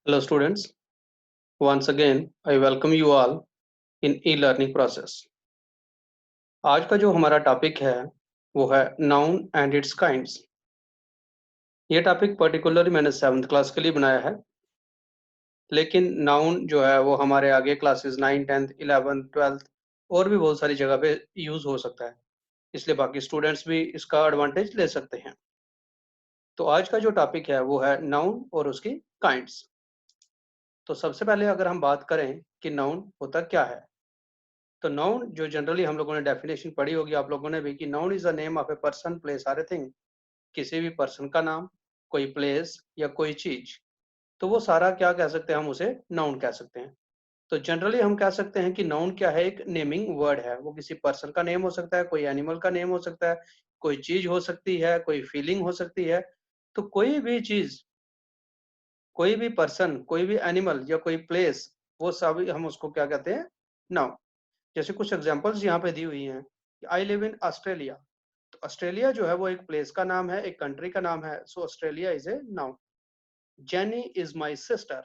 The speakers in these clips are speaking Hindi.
Hello students, once again I welcome you all in e-learning process. आज का जो हमारा टॉपिक है वो है नाउन एंड इट्स काइंड्स। ये टॉपिक पर्टिकुलरली मैंने 7th क्लास के लिए बनाया है, लेकिन नाउन जो है वो हमारे आगे क्लासेस 9, 10th, 11th, 12th और भी बहुत सारी जगह पे यूज हो सकता है, इसलिए बाकी स्टूडेंट्स भी इसका एडवांटेज ले सकते हैं। तो आज का जो टॉपिक है वो है नाउन और उसकी काइंड्स। तो सबसे पहले अगर हम बात करें कि नाउन होता क्या है, तो नाउन जो जनरली हम लोगों ने डेफिनेशन पढ़ी होगी आप लोगों ने भी, कि noun is the name of a person, place और ए थिंग। किसी भी पर्सन का नाम, कोई प्लेस या कोई चीज, तो वो सारा क्या कह सकते हैं, हम उसे नाउन कह सकते हैं। तो जनरली हम कह सकते हैं कि नाउन क्या है, एक नेमिंग वर्ड है। वो किसी पर्सन का नेम हो सकता है, कोई एनिमल का नेम हो सकता है, कोई चीज हो सकती है, कोई फीलिंग हो सकती है। तो कोई भी चीज, कोई भी पर्सन, कोई भी एनिमल या कोई प्लेस, वो सभी हम उसको क्या कहते हैं, नाउन। जैसे कुछ एग्जांपल्स यहाँ पे दी हुई हैं। आई लिव इन ऑस्ट्रेलिया, तो ऑस्ट्रेलिया जो है वो एक प्लेस का नाम है, एक कंट्री का नाम है, so Australia is a noun. Jenny is my sister,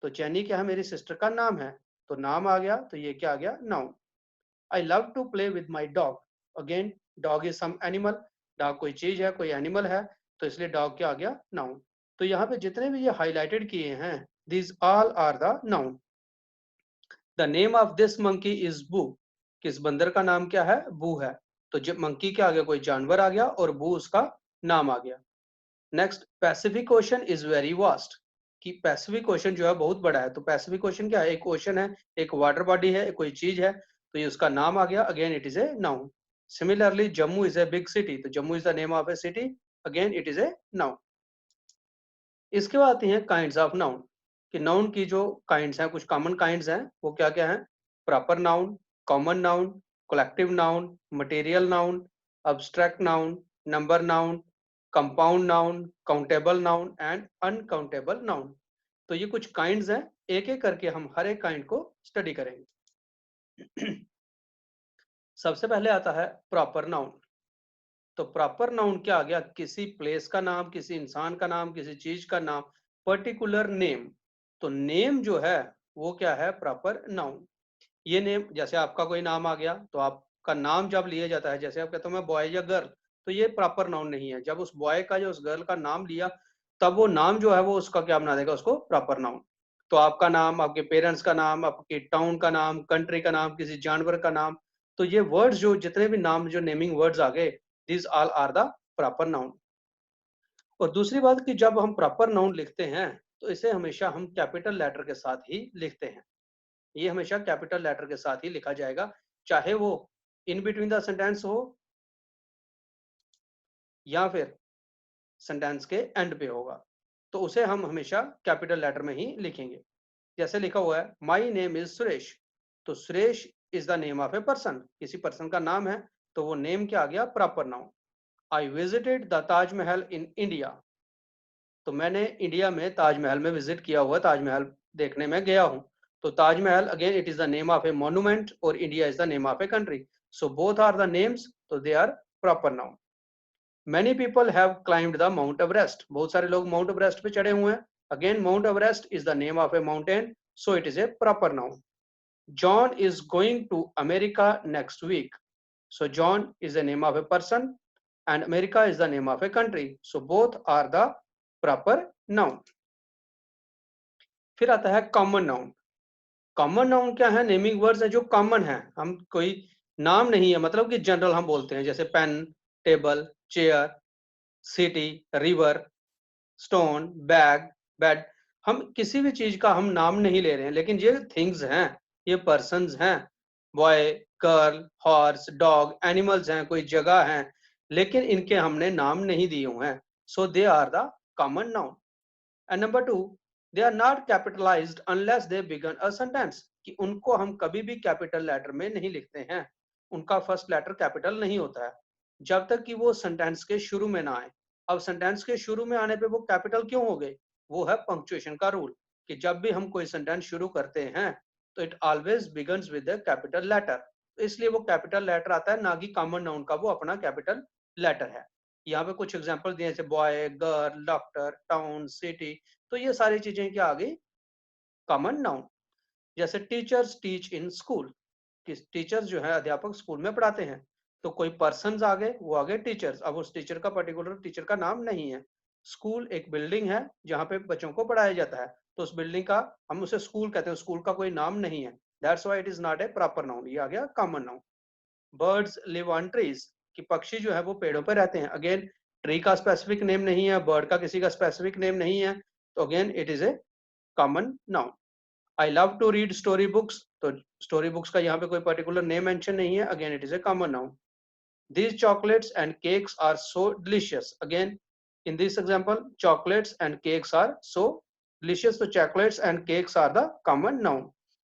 तो जेनी क्या है, मेरी सिस्टर का नाम है, तो नाम आ गया, तो ये क्या आ गया, noun. I love to play with my dog, again dog is some animal, dog कोई चीज है, कोई एनिमल है, तो इसलिए डॉग क्या आ गया, नाउन। तो यहाँ पे जितने भी ये हाईलाइटेड किए हैं, these all are the noun. The name of this monkey is Boo, किस बंदर का नाम क्या है, बू है। तो जब मंकी क्या आ गया, कोई जानवर आ गया, और बू उसका नाम आ गया। Next, Pacific ocean is very vast, कि पैसिफिक ओशन जो है बहुत बड़ा है। तो पैसिफिक ओशन क्या है, एक ओशन है, एक वाटर बॉडी है, कोई चीज है, तो ये उसका नाम आ गया, again it is a noun. Similarly Jammu is a big city, तो Jammu is the name of a city, again it is a noun. इसके बाद आती हैं काइंड्स ऑफ नाउन, कि नाउन की जो काइंड्स हैं, कुछ कॉमन काइंड्स हैं, वो क्या क्या हैं। Proper noun, common noun, collective noun, material noun, abstract noun, number noun, compound noun, countable noun and uncountable noun. तो ये कुछ काइंड्स हैं, एक एक करके हम हर एक काइंड को स्टडी करेंगे। सबसे पहले आता है प्रॉपर नाउन। तो प्रॉपर नाउन क्या आ गया, किसी प्लेस का नाम, किसी इंसान का नाम, किसी चीज का नाम, पर्टिकुलर नेम। तो नेम जो है वो क्या है, प्रॉपर नाउन। ये नेम, जैसे आपका कोई नाम आ गया, तो आपका नाम जब लिया जाता है, जैसे आप कहते हो मैं बॉय या गर्ल, तो ये प्रॉपर नाउन नहीं है। जब उस बॉय का या उस गर्ल का नाम लिया, तब वो नाम जो है वो उसका क्या बना देगा, उसको प्रॉपर नाउन। तो आपका नाम, आपके पेरेंट्स का नाम, आपके टाउन का नाम, कंट्री का नाम, किसी जानवर का नाम, तो ये वर्ड्स जो जितने भी नाम जो नेमिंग वर्ड्स आ गए, these all are the proper noun। और दूसरी बात कि जब हम प्रॉपर नाउन लिखते हैं, तो इसे हमेशा हम कैपिटल लेटर के साथ ही लिखते हैं। ये हमेशा कैपिटल लेटर के साथ ही लिखा जाएगा, चाहे वो इन बिटवीन द सेंटेंस हो या फिर सेंटेंस के एंड पे होगा, तो उसे हम हमेशा कैपिटल लेटर में ही लिखेंगे। जैसे लिखा हुआ है माई नेम इज सुरेश, तो Suresh is the name of a person, किसी पर्सन का नाम है, तो वो नेम क्या आ गया, proper noun. I visited the Taj Mahal in India, तो मैंने इंडिया में ताजमहल में विजिट किया हुआ, ताजमहल देखने में गया हूँ। तो Taj Mahal again it is the name of a monument, और India is the name of a country, so both are the names, तो they are proper noun. Many people have climbed the Mount Everest, बहुत सारे लोग माउंट एवरेस्ट पे चढ़े हुए हैं, again Mount Everest is the name of a mountain, so it is a proper noun. John is going to America next week, so John is the name of a person and America is the name of a country, so both are the proper noun। फिर आता है कॉमन नाउन। कॉमन नाउन क्या है, नेमिंग वर्ड्स है जो कॉमन है, हम कोई नाम नहीं है, मतलब कि जनरल हम बोलते हैं, जैसे pen, table, chair, city, river, stone, bag, bed. हम किसी भी चीज का हम नाम नहीं ले रहे हैं, लेकिन ये थिंग्स हैं, ये पर्सन्स हैं, boy, girl, horse, dog, animals हैं, कोई जगह है, लेकिन इनके हमने नाम नहीं दिए हुए हैं, so they are the common noun. And number two, they are not capitalized unless they begin a sentence, कि उनको हम कभी भी कैपिटल लेटर में नहीं लिखते हैं, उनका फर्स्ट लेटर कैपिटल नहीं होता है जब तक कि वो सेंटेंस के शुरू में ना आए। अब सेंटेंस के शुरू में आने पे वो कैपिटल क्यों हो गए, वो है पंक्चुएशन का रूल, कि जब भी हम कोई सेंटेंस शुरू करते हैं, तो it always begins with the capital letter, तो इसलिए वो कैपिटल लेटर आता है, ना कि कॉमन नाउन का वो अपना कैपिटल लेटर है। यहाँ पे कुछ एग्जांपल दिए जैसे boy, girl, doctor, town, city, तो ये सारी चीजें क्या आ गई, कॉमन नाउन। जैसे teachers teach in school, teachers जो है अध्यापक स्कूल में पढ़ाते हैं, तो कोई पर्सन आ गए, वो आ गए टीचर्स। अब उस टीचर का पर्टिकुलर टीचर का नाम नहीं है। स्कूल एक बिल्डिंग है जहाँ पे बच्चों को पढ़ाया जाता है, तो उस बिल्डिंग का हम उसे स्कूल कहते हैं, स्कूल का कोई नाम नहीं है, that's why it is not a proper noun, ये आ गया common noun. Birds live on trees, कि पक्षी जो है वो पेड़ों पर रहते हैं, अगेन ट्री का स्पेसिफिक नेम नहीं है, बर्ड का किसी का स्पेसिफिक नेम नहीं है, तो again it is a common noun. I love to read story books, तो स्टोरी बुक्स का यहाँ पे कोई पर्टिकुलर नेम मेंशन नहीं है, again it is a common noun. These chocolates and cakes are so delicious, again in this example chocolates and cakes are so delicious, तो chocolates and cakes are the common noun।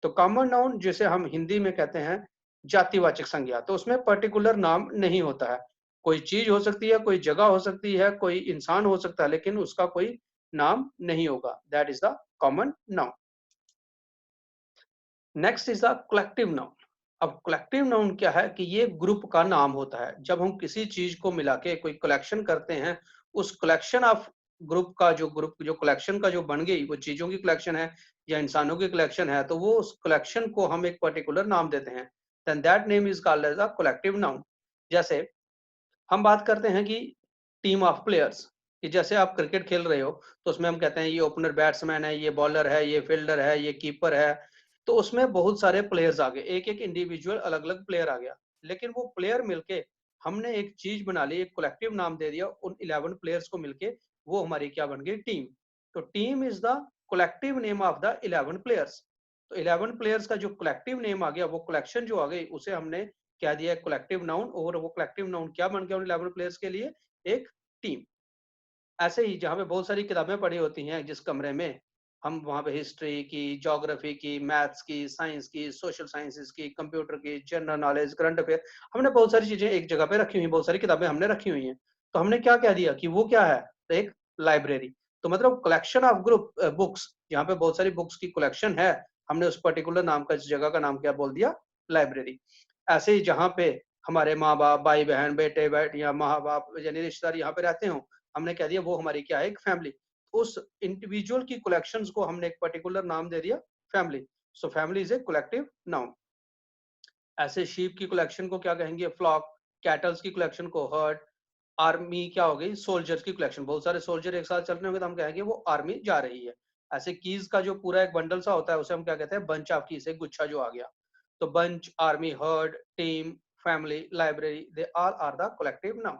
तो common noun जिसे हम हिंदी में कहते हैं जातिवाचक संज्ञा, तो उसमें पर्टिकुलर नाम नहीं होता है, कोई चीज हो सकती है, कोई जगह हो सकती है, कोई इंसान हो सकता है, लेकिन उसका कोई नाम नहीं होगा, that is the common noun. Next is the collective noun. अब कलेक्टिव नाउन क्या है कि ये ग्रुप का नाम होता है, जब हम किसी चीज को मिला के कोई कलेक्शन करते हैं, उस कलेक्शन ऑफ ग्रुप जो कलेक्शन का जो बन गई, वो चीजों की कलेक्शन है या इंसानों की कलेक्शन है, तो वो उस कलेक्शन को हम एक पर्टिकुलर नाम देते हैं, then that name is called as a collective noun. जैसे हम बात करते हैं कि टीम ऑफ प्लेयर्स, कि जैसे आप क्रिकेट खेल रहे हो, तो उसमें हम कहते हैं ये ओपनर बैट्समैन है, ये बॉलर है, ये फील्डर है, ये कीपर है, तो उसमें बहुत सारे प्लेयर्स आ गए, एक एक इंडिविजुअल अलग अलग प्लेयर आ गया, लेकिन वो प्लेयर मिलके हमने एक चीज बना ली, एक कलेक्टिव नाम दे दिया उन 11 प्लेयर्स को मिलके, वो हमारी क्या बन गई, टीम। तो team is the collective name of the 11 players. तो 11 प्लेयर्स का जो कलेक्टिव नेम आ गया, वो कलेक्शन जो आ गई, उसे हमने क्या दिया, कलेक्टिव नाउन, और वो कलेक्टिव नाउन क्या बन गया उन 11 प्लेयर्स के लिए, एक टीम। ऐसे ही जहाँ पे बहुत सारी किताबें पढ़ी होती हैं, जिस कमरे में हम वहाँ पे हिस्ट्री की, ज्योग्राफी की, मैथ्स की, साइंस की, सोशल साइंसेस की, कंप्यूटर की, जनरल नॉलेज, करंट अफेयर, हमने बहुत सारी चीजें एक जगह पे रखी हुई, बहुत सारी किताबें हमने रखी हुई हैं, तो हमने क्या कह दिया कि वो क्या है, तो एक लाइब्रेरी। तो मतलब कलेक्शन ऑफ ग्रुप बुक्स, जहाँ पे बहुत सारी बुक्स की कलेक्शन है, हमने उस पर्टिकुलर नाम का, इस जगह का नाम क्या बोल दिया, लाइब्रेरी। ऐसे ही जहाँ पे हमारे माँ बाप, भाई बहन, बेटे बेटियां, माँ बाप यानी रिश्तेदार यहाँ पे रहते हो, हमने कह दिया वो हमारी क्या है, एक फैमिली। उस इंडिविजुअल की कलेक्शंस को हमने एक पर्टिकुलर नाम दे दिया, family. So family is a collective noun. ऐसे शीप की कलेक्शन को क्या कहेंगे, फ्लॉक। कैटल्स की कलेक्शन को हर्ड। आर्मी क्या हो गई, सोल्जर्स की कलेक्शन, बहुत सारे सोल्जर एक साथ चल रहे होंगे तो हम कहेंगे वो आर्मी जा रही है। ऐसे कीज का जो पूरा एक बंडल सा होता है, उसे हम क्या कहते हैं, बंच ऑफ कीज, एक गुच्छा जो आ गया। तो bunch, army, herd, team, family, library, they all are the collective noun.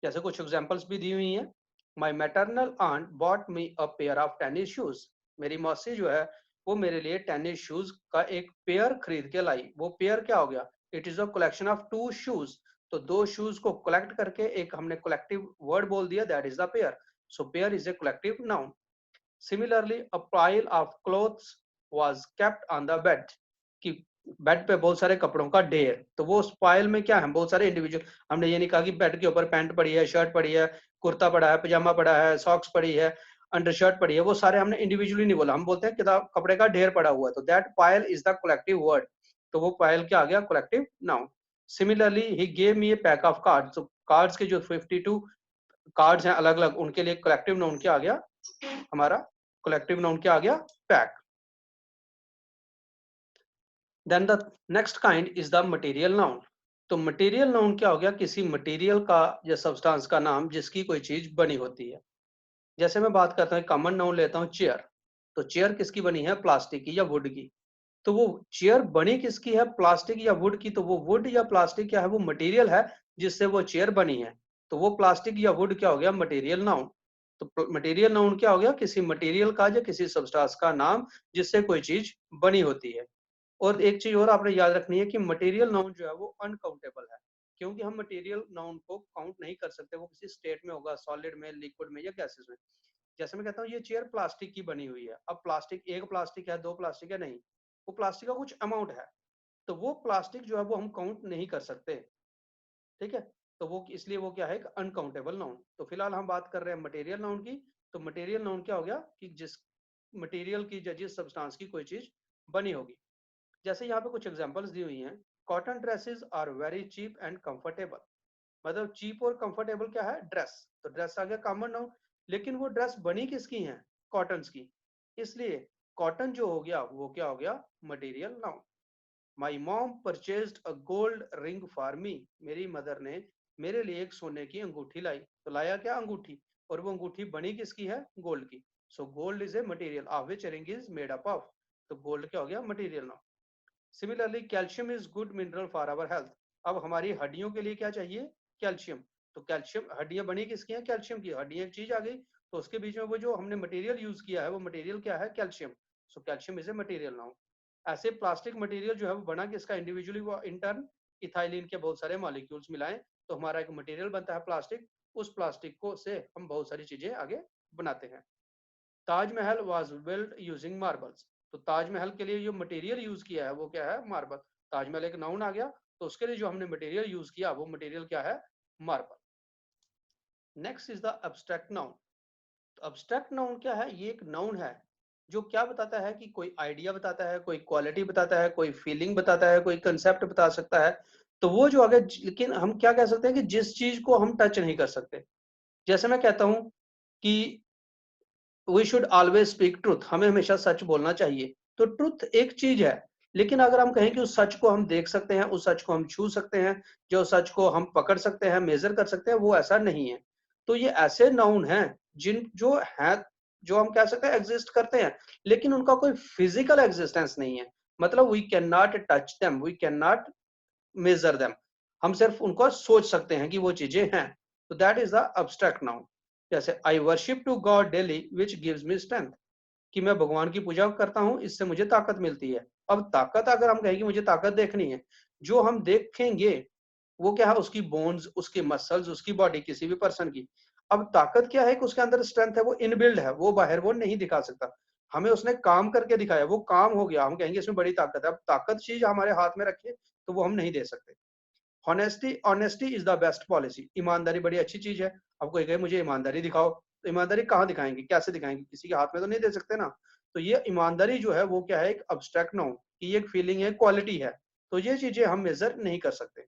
जैसे कुछ एग्जांपल्स भी दी हुई हैं। My maternal aunt bought me a pair of tennis shoes, मेरी मौसी जो है वो मेरे लिए टेनिस शूज का एक पेयर खरीद के लाई। वो पेयर क्या हो गया, it is a collection of two shoes. तो दो शूज को कलेक्ट करके एक हमने कलेक्टिव वर्ड बोल दिया, that is the pair. So pair is a collective noun. Similarly, a pile of clothes was kept on the bed, कि बेड पे बहुत सारे कपड़ों का ढेर, तो वो उस पाइल में क्या है, बहुत सारे इंडिविजुअल। हमने ये नहीं कहा कि बेड के ऊपर पैंट पड़ी है, शर्ट पड़ी है, कुर्ता पड़ा है, पजामा पड़ा है, सॉक्स पड़ी है, अंडर शर्ट पड़ी है, वो सारे हमने इंडिविजुअली नहीं बोला, हम बोलते हैं किताब कपड़े का ढेर पड़ा हुआ है, तो that pile is the collective word. तो वो पाइल क्या आ गया, collective noun. Similarly he gave me A pack of cards, तो कार्ड्स के जो 52 कार्ड्स हैं अलग अलग, उनके लिए कलेक्टिव नाउन क्या आ गया, हमारा कलेक्टिव नाउन क्या आ गया, pack. Then the next kind is the material noun. तो मटेरियल नाउन क्या हो गया, किसी मटेरियल का या सब्सटेंस का नाम जिसकी कोई चीज बनी होती है। जैसे मैं बात करता हूँ, कॉमन नाउन लेता हूँ, चेयर। तो चेयर किसकी बनी है, प्लास्टिक की या वुड की। तो वो चेयर बनी किसकी है, प्लास्टिक या वुड की। तो वो वुड या प्लास्टिक क्या है, वो मटेरियल है जिससे वो चेयर बनी है। तो वो प्लास्टिक या वुड क्या हो गया, मटेरियल नाउन। तो मटेरियल नाउन क्या हो गया, किसी मटेरियल का या किसी सब्सटेंस का नाम जिससे कोई चीज बनी होती है। और एक चीज और आपने याद रखनी है कि मटेरियल नाउन जो है वो अनकाउंटेबल है, क्योंकि हम मटेरियल नाउन को काउंट नहीं कर सकते, वो किसी स्टेट में होगा, सॉलिड में, लिक्विड में या गैसेस में। जैसे मैं कहता हूँ ये चेयर प्लास्टिक की बनी हुई है, अब प्लास्टिक एक प्लास्टिक है, दो प्लास्टिक है, नहीं, वो प्लास्टिक का कुछ अमाउंट है, तो वो प्लास्टिक जो है वो हम काउंट नहीं कर सकते, ठीक है। तो वो इसलिए वो क्या है, एक अनकाउंटेबल नाउन। तो फिलहाल हम बात कर रहे हैं मटेरियल नाउन की। तो मटेरियल नाउन क्या हो गया कि जिस मटेरियल की या जिस सब्सटेंस की कोई चीज बनी होगी। जैसे यहाँ पे कुछ एग्जांपल्स दी हुई हैं। Cotton dresses are very cheap and comfortable, मतलब चीप और कंफर्टेबल क्या है, ड्रेस। तो ड्रेस आ गया कॉमन नाउन, लेकिन वो ड्रेस बनी किसकी है, कॉटन की, इसलिए कॉटन जो हो गया वो क्या हो गया, material noun. My mom purchased a gold ring for me, मेरी मदर ने मेरे लिए एक सोने की अंगूठी लाई। तो लाया क्या, अंगूठी, और वो अंगूठी बनी किसकी है, गोल्ड की। So gold is a material of which ring is made up of. तो गोल्ड क्या हो गया, material noun. Similarly calcium is good mineral for our health. अब हमारी हड्डियों के लिए क्या चाहिए, कैल्शियम। तो कैल्शियम, हड्डियां बनी किसकी हैं, कैल्शियम की। हड्डियां एक चीज आ गई, तो उसके बीच में वो जो हमने मटेरियल यूज किया है वो मटेरियल क्या है, calcium. So calcium is a material noun. ऐसे प्लास्टिक मटेरियल जो है वो बना किसका, इंडिविजुअली वो इंटर्न इथाइलिन के बहुत सारे मॉलिक्यूल्स मिलाएं तो हमारा एक मटेरियल बनता है प्लास्टिक। उस प्लास्टिक को से हम बहुत सारी चीजें आगे बनाते हैं। Taj Mahal was built using marbles. तो ताजमहल के लिए जो मटेरियल यूज किया है वो क्या है, मार्बल। ताजमहल एक नाउन आ गया, तो उसके लिए जो हमने मटेरियल यूज किया वो मटेरियल क्या है, marble. Next is the abstract noun. तो अब्स्ट्रैक्ट नाउन क्या है, ये एक नाउन है जो क्या बताता है कि कोई आइडिया बताता है, कोई क्वालिटी बताता है, कोई फीलिंग बताता है, कोई कंसेप्ट बता सकता है। तो वो जो अगर, लेकिन हम क्या कह सकते हैं कि जिस चीज को हम टच नहीं कर सकते। जैसे मैं कहता हूं कि we should always speak truth, हमें हमेशा सच बोलना चाहिए। तो ट्रुथ एक चीज है, लेकिन अगर हम कहें कि उस सच को हम देख सकते हैं, उस सच को हम छू सकते हैं, जो सच को हम पकड़ सकते हैं, मेजर कर सकते हैं, वो ऐसा नहीं है। तो ये ऐसे नाउन हैं जिन जो है, जो हम कह सकते हैं एग्जिस्ट करते हैं, लेकिन उनका कोई फिजिकल एग्जिस्टेंस नहीं है। मतलब we can not touch them, we can not measure them. हम सिर्फ उनको सोच सकते हैं कि वो चीजें हैं। तो that is the abstract noun. जैसे I worship to God daily which gives me strength, कि मैं भगवान की पूजा करता हूं, इससे मुझे ताकत मिलती है। अब ताकत अगर हम कहें कि मुझे ताकत देखनी है, जो हम देखेंगे वो क्या है, उसकी बोन्स, उसकी मसल्स, उसकी बॉडी, किसी भी पर्सन की। अब ताकत क्या है कि उसके अंदर स्ट्रेंथ है, वो इनबिल्ड है, वो बाहर वो नहीं दिखा सकता। हमें उसने काम करके दिखाया, वो काम हो गया, हम कहेंगे इसमें बड़ी ताकत है। अब ताकत चीज हमारे हाथ में रखे तो वो हम नहीं दे सकते। Honesty, honesty is the best policy, ईमानदारी बड़ी अच्छी चीज है। अब कोई कहे मुझे ईमानदारी दिखाओ, तो ईमानदारी कहाँ दिखाएंगे, कैसे दिखाएंगे, किसी के हाथ में तो नहीं दे सकते ना। तो ये ईमानदारी जो है वो क्या है, एक अब्स्ट्रैक्ट नाउन की एक फीलिंग है, क्वालिटी है। तो ये चीजें हम मेजर नहीं कर सकते।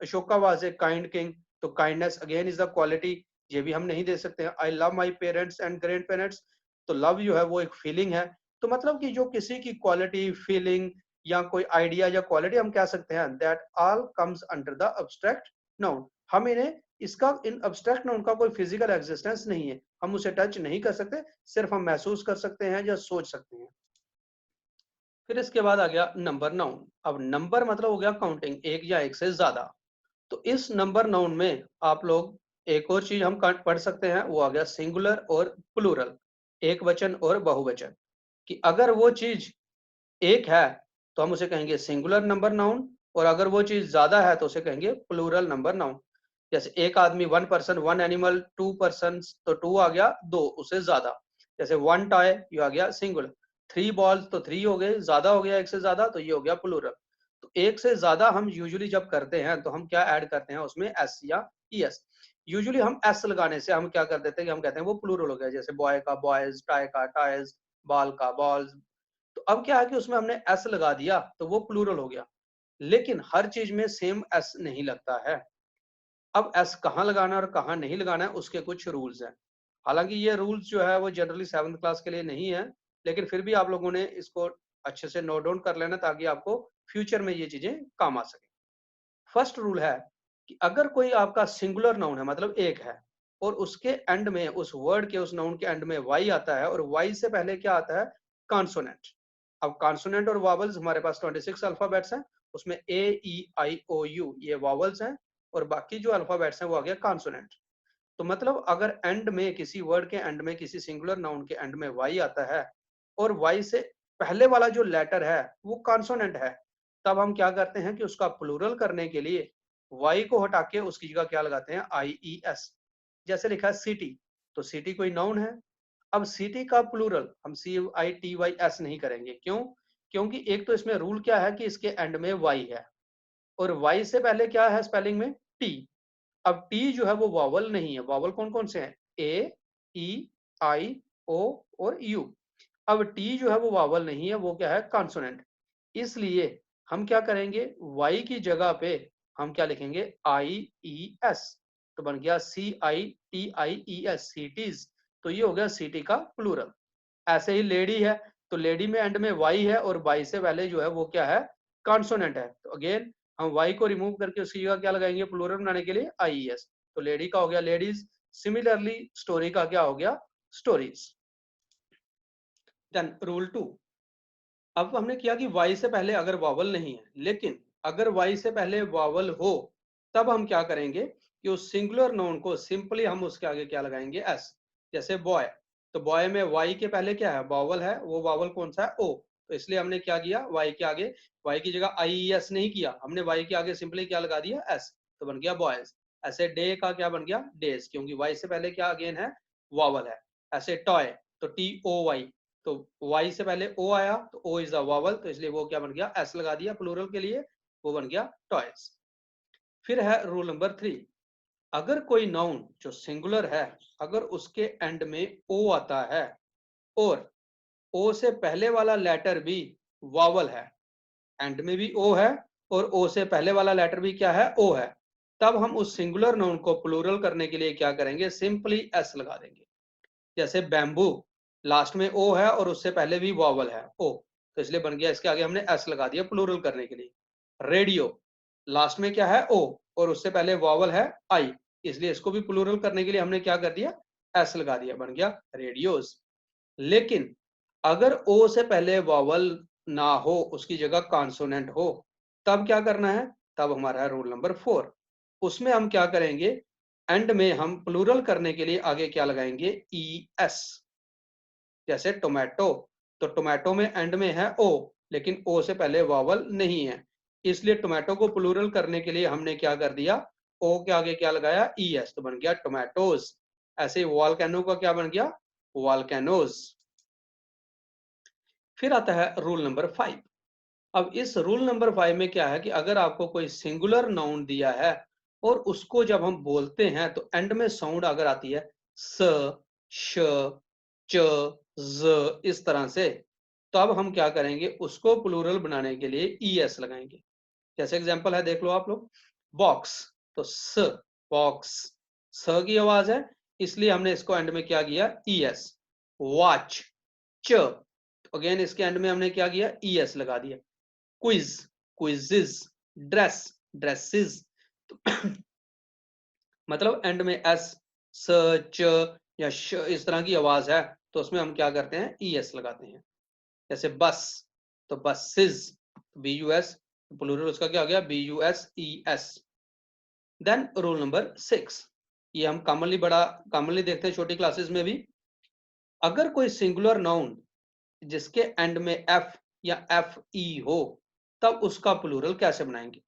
Ashoka was a kind king, तो kindness again is the quality, ये भी हम नहीं दे सकते हैं। I love my parents and grand parents, तो लव जो है वो एक फीलिंग है। तो मतलब कि जो किसी की क्वालिटी, फीलिंग या कोई आइडिया या क्वालिटी हम कह सकते हैं, that all comes under the abstract noun. हम इन्हें, इसका इन अब्स्ट्रैक्ट नाउन का कोई फिजिकल एग्जिस्टेंस नहीं है, हम उसे टच नहीं कर सकते, सिर्फ हम महसूस कर सकते हैं या सोच सकते हैं। फिर इसके बाद आ गया नंबर नाउन। अब नंबर मतलब हो गया काउंटिंग, एक या एक से ज्यादा। तो इस नंबर नाउन में आप लोग एक और चीज हम पढ़ सकते हैं, वो आ गया सिंगुलर और प्लूरल, एक वचन और बहुवचन। कि अगर वो चीज एक है तो हम उसे कहेंगे सिंगुलर नंबर नाउन, और अगर वो चीज ज्यादा है तो उसे कहेंगे प्लूरल नंबर नाउन। जैसे एक आदमी, one person, one animal, two person, तो टू आ गया दो, उससे ज्यादा। जैसे वन टॉय, ये आ गया सिंगुलर। थ्री बॉल्स, तो थ्री हो गए, ज्यादा हो गया एक से ज्यादा, तो ये हो गया प्लूरल। तो एक से ज्यादा हम यूजुअली जब करते हैं तो हम क्या ऐड करते हैं उसमें, एस या ईएस। यूजुअली हम एस लगाने से हम क्या कर देते हैं कि हम कहते हैं वो प्लूरल हो गया। जैसे बॉय का बॉयज, टाई का टाइज, बॉल का बॉल्स। तो अब क्या है कि उसमें हमने एस लगा दिया तो वो प्लूरल हो गया, लेकिन हर चीज में सेम एस नहीं लगता है। अब एस कहाँ लगाना और कहाँ नहीं लगाना है उसके कुछ रूल्स हैं। हालांकि ये रूल्स जो है वो जनरली 7th क्लास के लिए नहीं है, लेकिन फिर भी आप लोगों ने इसको अच्छे से नोट डाउन कर लेना ताकि आपको फ्यूचर में ये चीजें काम आ सके। फर्स्ट रूल है कि अगर कोई आपका सिंगुलर नाउन है, मतलब एक है, और उसके एंड में, उस वर्ड के, उस नाउन के एंड में वाई आता है, और वाई से पहले क्या आता है, कॉन्सोनेंट। अब कॉन्सोनेंट और वावल्स हमारे पास 26 अल्फाबेट्स हैं, उसमें ए ई आई ओ यू ये वावल्स हैं, और बाकी जो अल्फाबेट्स हैं वो आ गया कॉन्सोनेंट। तो मतलब अगर एंड में, किसी वर्ड के एंड में, किसी सिंगुलर नाउन के एंड में वाई आता है, और वाई से पहले वाला जो लेटर है वो कॉन्सोनेंट है, तब हम क्या करते हैं कि उसका प्लूरल करने के लिए वाई को हटा के उसकी जगह क्या लगाते हैं, आई ई एस। जैसे लिखा है सिटी, तो सिटी कोई नाउन है। अब सिटी का प्लूरल हम सी आई टी वाई एस नहीं करेंगे, क्यों? क्योंकि एक तो इसमें रूल क्या है कि इसके एंड में वाई है, और वाई से पहले क्या है स्पेलिंग में, टी। अब टी जो है वो वावल नहीं है। वावल कौन कौन से हैं, ए, ई, आई, ओ और यू। अब टी जो है वो वावल नहीं है, वो क्या है, कॉन्सोनेंट। इसलिए हम क्या करेंगे, वाई की जगह पे हम क्या लिखेंगे, आई ई एस। तो बन गया CITIES, सिटीज, तो ये हो गया सिटी का प्लूरल। ऐसे ही लेडी है, तो लेडी में एंड में वाई है और वाई से पहले जो है वो क्या है, कॉन्सोनेंट है, तो अगेन हम वाई को रिमूव करके उसकी जगह क्या लगाएंगे, प्लूरल बनाने के लिए IES, तो लेडी का हो गया लेडीज। सिमिलरली स्टोरी का क्या हो गया, स्टोरीज। देन रूल 2, अब हमने किया कि वाई से पहले अगर वावल नहीं है, लेकिन अगर वाई से पहले वावल हो तब हम क्या करेंगे कि उस सिंगुलर नाउन को सिंपली हम उसके आगे क्या लगाएंगे, एस। जैसे बॉय, तो बॉय में वाई के पहले क्या है, वावल है, वो वावल कौन सा है, ओ, तो इसलिए हमने क्या किया, वाई के आगे, वाई की जगह IES नहीं किया, हमने वाई के आगे सिंपली क्या लगा दिया, एस, तो बन गया बॉयज। ऐसे डे का क्या बन गया, डेज, क्योंकि वाई से पहले क्या अगेन है, वावल है। ऐसे टॉय, तो TOY, तो y से पहले o आया, तो o इज अ वावल, तो इसलिए वो क्या बन गया, s लगा दिया प्लूरल के लिए, वो बन गया टॉयज। फिर है रूल नंबर 3, अगर कोई नाउन जो सिंगुलर है, अगर उसके एंड में o आता है और o से पहले वाला लेटर भी वावल है, एंड में भी o है और o से पहले वाला लेटर भी क्या है, o है, तब हम उस सिंगुलर नाउन को प्लूरल करने के लिए क्या करेंगे, सिंपली s लगा देंगे। जैसे बैम्बू, लास्ट में ओ है और उससे पहले भी वावल है, ओ, तो इसलिए बन गया, इसके आगे हमने एस लगा दिया प्लूरल करने के लिए। रेडियो, लास्ट में क्या है, ओ, और उससे पहले वावल है, आई, इसलिए इसको भी प्लूरल करने के लिए हमने क्या कर दिया, एस लगा दिया, बन गया रेडियोस। लेकिन अगर ओ से पहले वावल ना हो, उसकी जगह कॉन्सोनेंट हो, तब क्या करना है, तब हमारा है रूल नंबर 4, उसमें हम क्या करेंगे, एंड में हम प्लूरल करने के लिए आगे क्या लगाएंगे, ES। जैसे टोमेटो, तो टोमेटो में एंड में है ओ, लेकिन ओ से पहले वावल नहीं है, इसलिए टोमेटो को प्लूरल करने के लिए हमने क्या कर दिया, ओ के आगे क्या लगाया, ES, तो बन गया टोमेटोज। ऐसे वॉल्केनो का क्या बन गया, वॉल्केनोज। फिर आता है रूल नंबर 5। अब इस रूल नंबर 5 में क्या है कि अगर आपको कोई सिंगुलर नाउन दिया है और उसको जब हम बोलते हैं तो एंड में साउंड अगर आती है स, श, च, ज, इस तरह से, तो अब हम क्या करेंगे, उसको प्लूरल बनाने के लिए ES लगाएंगे। जैसे एग्जांपल है, देख लो आप लोग, बॉक्स, तो स, बॉक्स, स की आवाज है, इसलिए हमने इसको एंड में क्या किया, ES। वॉच, च, अगेन इसके एंड में हमने क्या किया, ES लगा दिया। क्विज, क्विजिज, ड्रेस, ड्रेसेस, तो मतलब एंड में एस, स, च या श इस तरह की आवाज है, तो उसमें हम क्या करते हैं, ES लगाते हैं। जैसे बस, तो बसेस, BUS, प्लूरल उसका क्या हो गया, BUSES। देन रूल नंबर 6, ये हम कॉमनली देखते हैं छोटी क्लासेस में भी, अगर कोई सिंगुलर नाउन जिसके एंड में F या FE हो, तब उसका प्लूरल कैसे बनाएंगे,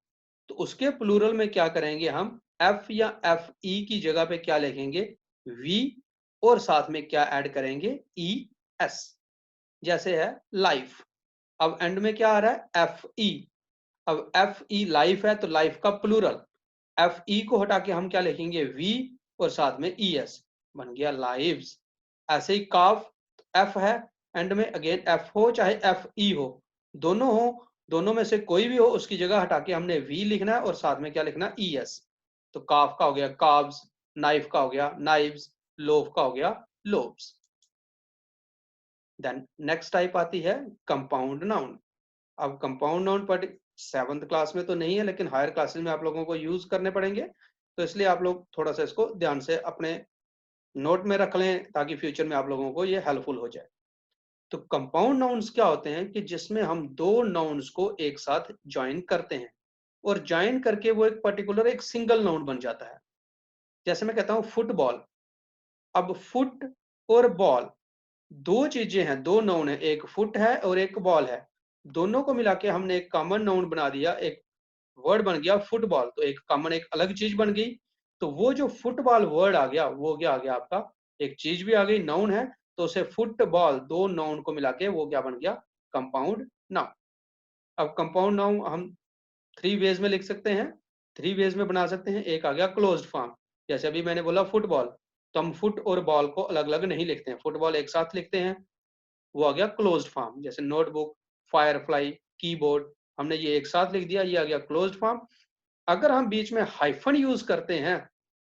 तो उसके प्लूरल में क्या करेंगे, हम F या FE की जगह पे क्या लिखेंगे, V, और साथ में क्या ऐड करेंगे, ES। जैसे है लाइफ, अब एंड में क्या आ रहा है, FE, अब FE लाइफ है, तो लाइफ का प्लूरल, FE को हटा के हम क्या लिखेंगे, V, और साथ में ES, बन गया लाइव्स। ऐसे ही काफ, F है, एंड में अगेन F हो चाहे FE हो, दोनों में से कोई भी हो, उसकी जगह हटा के हमने V लिखना है और साथ में क्या लिखना, ES, तो काफ का हो गया काव्स, नाइफ का हो गया नाइव्स, लोफ का हो गया लोव्स। देन नेक्स्ट टाइप आती है कंपाउंड नाउन। अब कंपाउंड नाउन पर 7th क्लास में तो नहीं है, लेकिन हायर क्लासेस में आप लोगों को यूज करने पड़ेंगे, तो इसलिए आप लोग थोड़ा सा इसको ध्यान से अपने नोट में रख लें, ताकि फ्यूचर में आप लोगों को ये हेल्पफुल हो जाए। तो कंपाउंड नाउन्स क्या होते हैं कि जिसमें हम दो नाउन्स को एक साथ ज्वाइन करते हैं और ज्वाइन करके वो एक पर्टिकुलर एक सिंगल नाउन बन जाता है। जैसे मैं कहता हूं फुटबॉल, अब फुट और बॉल दो चीजें हैं, दो नाउन है, एक फुट है और एक बॉल है, दोनों को मिला के हमने एक कॉमन नाउन बना दिया, एक वर्ड बन गया फुटबॉल, तो एक कॉमन एक अलग चीज बन गई। तो वो जो फुटबॉल वर्ड आ गया, वो क्या आ गया आपका, एक चीज भी आ गई, नाउन है, तो उसे फुटबॉल दो नाउन को मिला के वो क्या बन गया, कंपाउंड नाउन। अब कंपाउंड नाउन हम 3 वेज में लिख सकते हैं, 3 वेज में बना सकते हैं। एक आ गया क्लोज्ड फॉर्म, जैसे अभी मैंने बोला फुटबॉल, तो हम फुट और बॉल को अलग अलग नहीं लिखते हैं, फुटबॉल एक साथ लिखते हैं, वो आ गया क्लोज्ड फॉर्म। जैसे नोटबुक, फायरफ्लाई, कीबोर्ड, हमने ये एक साथ लिख दिया, ये आ गया क्लोज्ड फॉर्म। अगर हम बीच में हाइफन यूज करते हैं,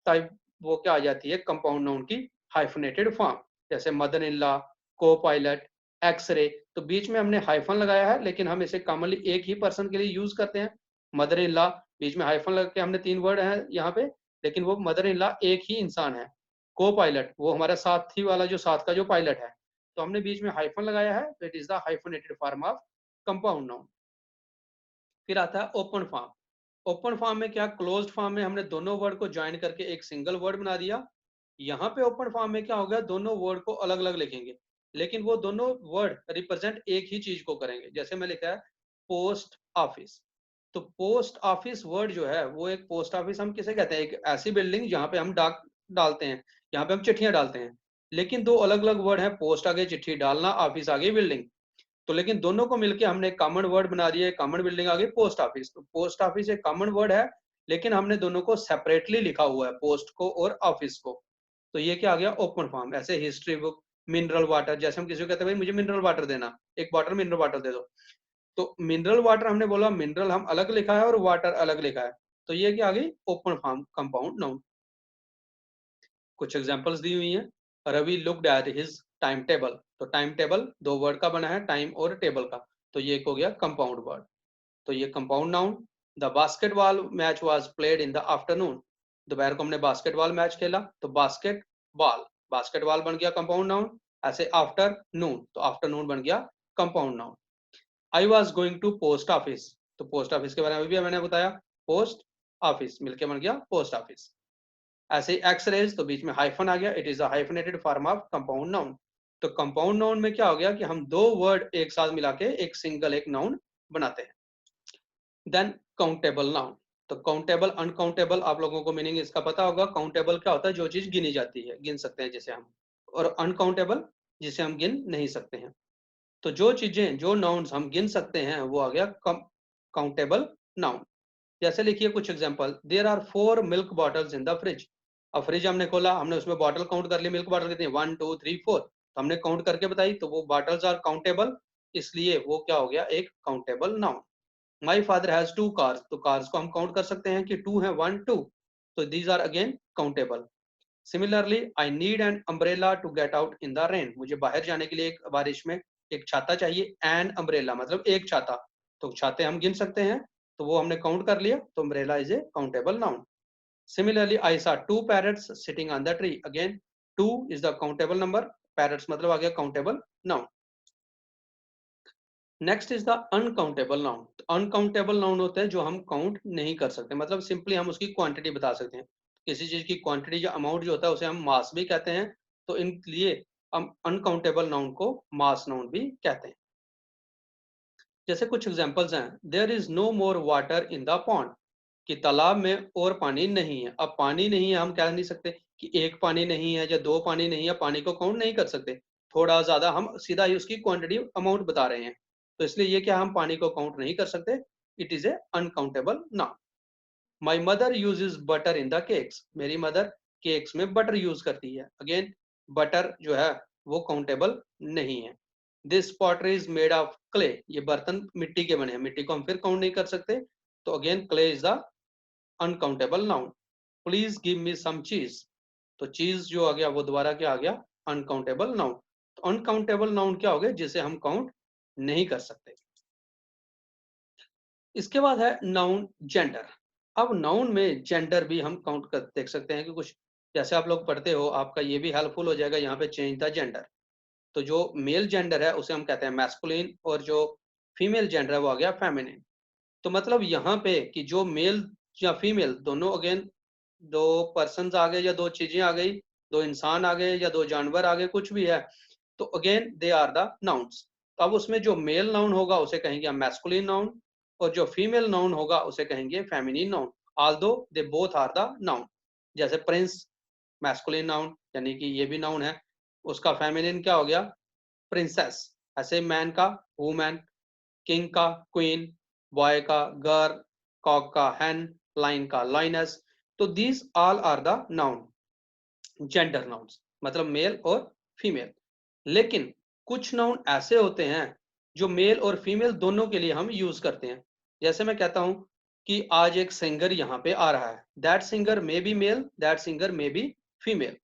तब वो क्या आ जाती है, कंपाउंड नाउन की हाइफनेटेड फॉर्म। जैसे मदर इन लॉ, को पायलट, एक्सरे, तो बीच में हमने हाइफन लगाया है, लेकिन हम इसे कॉमनली एक ही पर्सन के लिए यूज करते हैं। मदर इन लॉ, बीच में हाइफन लगा के हमने 3 वर्ड हैं यहाँ पे, लेकिन वो मदर इन लॉ एक ही इंसान है। को पायलट, वो हमारा साथी वाला जो साथ का जो पायलट है, तो हमने बीच में हाइफन लगाया है, तो it is the hyphenated form of compound noun. फिर आता है ओपन फॉर्म। ओपन फॉर्म में क्या, क्लोज्ड फॉर्म में हमने दोनों वर्ड को ज्वाइन करके एक सिंगल वर्ड बना दिया। यहाँ पे ओपन फॉर्म में क्या हो गया, दोनों वर्ड को अलग अलग लिखेंगे, लेकिन वो दोनों वर्ड रिप्रेजेंट एक ही चीज को करेंगे। जैसे मैं लिखा है पोस्ट ऑफिस, तो पोस्ट ऑफिस वर्ड जो है वो एक पोस्ट ऑफिस हम किसे कहते हैं, एक ऐसी बिल्डिंग जहाँ पे हम डाक डालते हैं, यहाँ पे हम चिट्ठियां डालते हैं। लेकिन दो अलग अलग वर्ड है, पोस्ट आगे चिट्ठी डालना, ऑफिस आगे बिल्डिंग। तो लेकिन दोनों को मिलके हमने एक कॉमन वर्ड बना दिया, कॉमन बिल्डिंग आ गई पोस्ट ऑफिस। तो पोस्ट ऑफिस एक कॉमन वर्ड है, लेकिन हमने दोनों को सेपरेटली लिखा हुआ है, पोस्ट को और ऑफिस को। तो ये क्या आ गया, ओपन फॉर्म। ऐसे हिस्ट्री बुक, मिनरल वाटर, जैसे हम किसी को कहते हैं भाई मुझे मिनरल वाटर देना, एक बॉटल मिनरल वाटर दे दो, तो मिनरल वाटर हमने बोला, मिनरल हम अलग लिखा है और वाटर अलग लिखा है, तो ये क्या आ गई, ओपन फॉर्म कंपाउंड नाउन। कुछ एग्जांपल्स दी हुई हैं। Ravi looked at his time table, तो टाइम टेबल दो वर्ड का बना है, टाइम और टेबल का, तो ये एक हो गया कंपाउंड वर्ड, तो ये compound noun. The basketball match was played in the afternoon, दोपहर को हमने बास्केटबॉल मैच खेला, तो बास्केट बॉल, बास्केटबॉल बन गया कंपाउंड नाउन। ऐसे आफ्टर नून, तो आफ्टरनून बन गया compound noun. I was going to post office, तो पोस्ट ऑफिस के बारे में भी मैंने बताया, पोस्ट ऑफिस मिलके बन गया पोस्ट ऑफिस। ऐसे ही एक्स रेज, तो बीच में हाइफन आ गया, it is a hyphenated form of compound noun. तो कंपाउंड नाउन में क्या हो गया कि हम दो वर्ड एक साथ मिला के एक सिंगल एक नाउन बनाते हैं। देन काउंटेबल नाउन, तो काउंटेबल अनकाउंटेबल, आप लोगों को मीनिंग इसका पता होगा। काउंटेबल क्या होता है, जो चीज गिनी जाती है, गिन सकते हैं जिसे हम, और अनकाउंटेबल जिसे हम गिन नहीं सकते हैं। तो जो चीजें, जो नाउन्स हम गिन सकते हैं वो आ गया काउंटेबल नाउन। जैसे लिखिए कुछ example, there are 4 milk bottles in the fridge. अब फ्रिज हमने खोला, हमने उसमें बॉटल काउंट कर ली, मिल्क बॉटल कितनी, 1 2 3 4, तो हमने काउंट करके बताई, तो वो बॉटल्स आर काउंटेबल, इसलिए वो क्या हो गया, एक countable noun. My father has 2 cars, तो कार्स को हम काउंट कर सकते हैं कि 2 है, 1 2, तो these are again countable. Similarly I need an umbrella to get out in the rain, मुझे बाहर जाने के लिए एक बारिश में एक छाता चाहिए। एन अम्ब्रेला मतलब एक छाता, तो छाते हम गिन सकते हैं, तो वो हमने काउंट कर लिया, तो umbrella is a countable noun. Similarly I saw 2 parrots sitting on the tree, again 2 is the countable number, parrots मतलब आ गया countable noun. Next is the uncountable noun. Uncountable noun होते हैं जो हम काउंट नहीं कर सकते, मतलब सिंपली हम उसकी क्वांटिटी बता सकते हैं। किसी चीज की क्वांटिटी या अमाउंट जो होता है उसे हम मास भी कहते हैं, तो इन लिए हम अनकाउंटेबल नाउन को मास नाउन भी कहते हैं। जैसे कुछ एग्जांपल्स हैं, there is no more water in the pond, कि तालाब में और पानी नहीं है। अब पानी नहीं है, हम कह नहीं सकते कि एक पानी नहीं है या दो पानी नहीं है, पानी को काउंट नहीं कर सकते। थोड़ा ज्यादा हम सीधा ही उसकी क्वांटिटी अमाउंट बता रहे हैं, तो इसलिए ये क्या, हम पानी को काउंट नहीं कर सकते, it is A uncountable noun. My mother uses butter in the cakes, मेरी मदर केक्स में बटर यूज करती है, अगेन बटर जो है वो काउंटेबल नहीं है। This pottery is made of clay, ये बर्तन मिट्टी के बने हैं, मिट्टी को हम फिर काउंट नहीं कर सकते, तो again clay is the uncountable noun. Please give me some cheese, तो चीज जो आ गया वो दोबारा क्या आ गया, अनकाउंटेबल नाउन। तो अनकाउंटेबल नाउन क्या हो गए, जिसे हम काउंट नहीं कर सकते। इसके बाद है नाउन जेंडर। अब नाउन में जेंडर भी हम काउंट कर देख सकते हैं कि कुछ, जैसे आप लोग पढ़ते हो, आपका ये भी हेल्पफुल हो जाएगा यहाँ पे, चेंज द जेंडर। तो जो मेल जेंडर है उसे हम कहते हैं मैस्कुलिन, और जो फीमेल जेंडर है वो आ गया फेमिनिन। तो मतलब यहाँ पे कि जो मेल या फीमेल दोनों, अगेन दो पर्सन आ गए या दो चीजें आ गई, दो इंसान आ गए या दो जानवर आ गए, कुछ भी है, तो again they are the nouns. तो अब उसमें जो मेल नाउन होगा उसे कहेंगे हम मैस्कुलिन नाउन, और जो फीमेल नाउन होगा उसे कहेंगे feminine noun, although they both are the noun. जैसे प्रिंस मैस्कुलिन नाउन, यानी कि ये भी नाउन है, उसका फेमिनिन क्या हो गया, प्रिंसेस। ऐसे मैन का वुमैन, किंग का क्वीन, बॉय का गर्ल, कॉक का हैन, लाइन का लाइनस। तो these all are the noun, gender nouns, मतलब मेल और फीमेल। लेकिन कुछ नाउन ऐसे होते हैं जो मेल और फीमेल दोनों के लिए हम यूज करते हैं। जैसे मैं कहता हूं कि आज एक सिंगर यहाँ पे आ रहा है, that singer may be male, that singer may be female.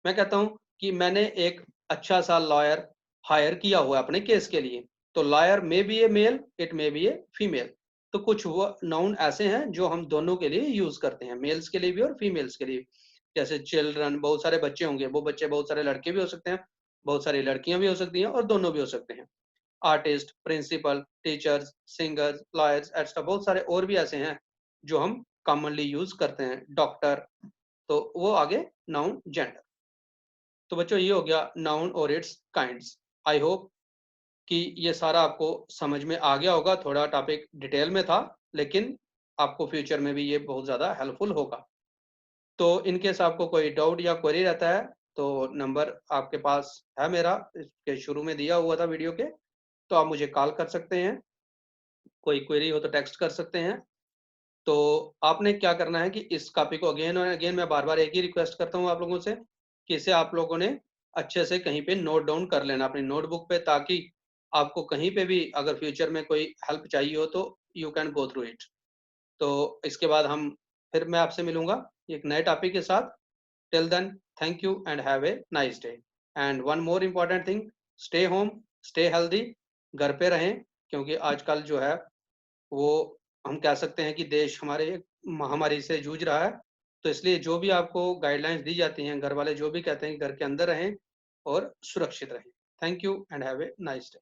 मैं कहता हूँ कि मैंने एक अच्छा सा लॉयर हायर किया हुआ है अपने केस के लिए, तो lawyer may be a male, it may be a female. तो कुछ वो नाउन ऐसे हैं जो हम दोनों के लिए यूज करते हैं, मेल्स के लिए भी और फीमेल्स के लिए। जैसे चिल्ड्रन, बहुत सारे बच्चे होंगे, वो बच्चे बहुत सारे लड़के भी हो सकते हैं, बहुत सारी लड़कियां भी हो सकती हैं, और दोनों भी हो सकते हैं। Artist, principal, teachers, singers, lawyers extra बहुत सारे और भी ऐसे हैं जो हम कॉमनली यूज करते हैं, डॉक्टर। तो वो आगे नाउन जेंडर। तो बच्चों ये हो गया नाउन और इट्स काइंड्स। आई होप कि ये सारा आपको समझ में आ गया होगा। थोड़ा टॉपिक डिटेल में था, लेकिन आपको फ्यूचर में भी ये बहुत ज़्यादा हेल्पफुल होगा। तो इन केस आपको कोई डाउट या क्वेरी रहता है, तो नंबर आपके पास है मेरा, इसके शुरू में दिया हुआ था वीडियो के, तो आप मुझे कॉल कर सकते हैं। कोई क्वेरी हो तो टेक्स्ट कर सकते हैं। तो आपने क्या करना है कि इस कॉपी को अगेन और अगेन, मैं बार बार एक ही रिक्वेस्ट करता हूँ आप लोगों से कि इसे आप लोगों ने अच्छे से कहीं पे नोट डाउन कर लेना अपनी नोटबुक पे, ताकि आपको कहीं पे भी अगर फ्यूचर में कोई हेल्प चाहिए हो तो you can go through it. तो इसके बाद हम फिर मैं आपसे मिलूंगा एक नए टॉपिक के साथ। Till then, thank you and have a nice day. And one more important thing, stay home, stay healthy, घर पे रहें, क्योंकि आजकल जो है वो हम कह सकते हैं कि देश हमारे एक महामारी से जूझ रहा है। तो इसलिए जो भी आपको गाइडलाइंस दी जाती हैं, घर वाले जो भी कहते हैं, घर के अंदर रहें और सुरक्षित रहें। Thank you and have a nice day.